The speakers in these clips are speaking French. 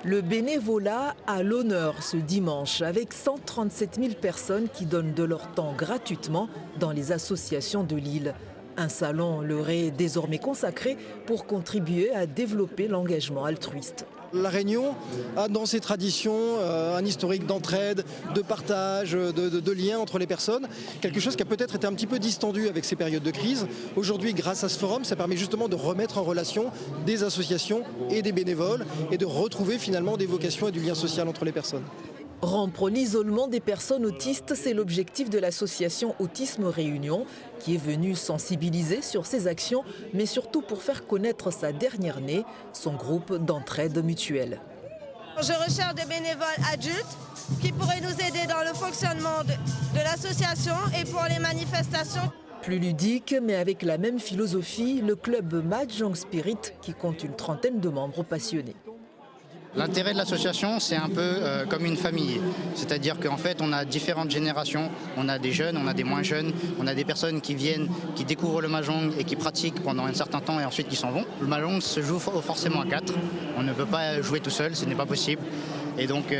Le bénévolat a l'honneur ce dimanche avec 137 000 personnes qui donnent de leur temps gratuitement dans les associations de l'île. Un salon leur est désormais consacré pour contribuer à développer l'engagement altruiste. La Réunion a dans ses traditions un historique d'entraide, de partage, de liens entre les personnes. Quelque chose qui a peut-être été un petit peu distendu avec ces périodes de crise. Aujourd'hui, grâce à ce forum, ça permet justement de remettre en relation des associations et des bénévoles et de retrouver finalement des vocations et du lien social entre les personnes. Rompre l'isolement des personnes autistes, c'est l'objectif de l'association Autisme Réunion, qui est venue sensibiliser sur ses actions, mais surtout pour faire connaître sa dernière née, son groupe d'entraide mutuelle. Je recherche des bénévoles adultes qui pourraient nous aider dans le fonctionnement de l'association et pour les manifestations. Plus ludique, mais avec la même philosophie, le club Mahjong Spirit, qui compte une trentaine de membres passionnés. L'intérêt de l'association, c'est un peu comme une famille. C'est-à-dire qu'en fait, on a différentes générations. On a des jeunes, on a des moins jeunes. On a des personnes qui viennent, qui découvrent le Mahjong et qui pratiquent pendant un certain temps et ensuite qui s'en vont. Le Mahjong se joue forcément à 4. On ne peut pas jouer tout seul, ce n'est pas possible. Et donc,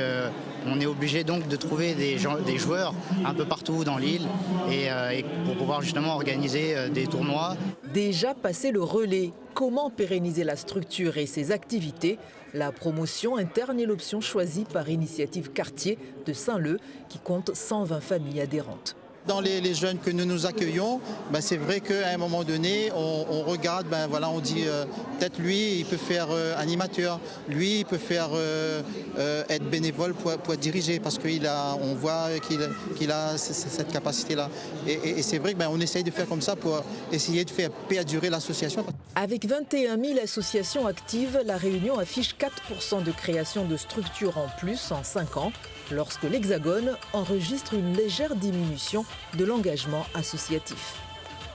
on est obligé donc de trouver des joueurs un peu partout dans l'île et pour pouvoir justement organiser des tournois. Déjà passé le relais, comment pérenniser la structure et ses activités? La promotion interne est l'option choisie par Initiative Quartier de Saint-Leu qui compte 120 familles adhérentes. Dans les jeunes que nous accueillons, c'est vrai qu'à un moment donné, on regarde, on dit peut-être lui, il peut faire animateur, lui, il peut faire être bénévole pour être dirigé, parce qu'on voit qu'il a cette capacité-là. Et c'est vrai qu'on essaye de faire comme ça pour essayer de faire perdurer l'association. Avec 21 000 associations actives, la Réunion affiche 4% de création de structures en plus en 5 ans, lorsque l'Hexagone enregistre une légère diminution de l'engagement associatif.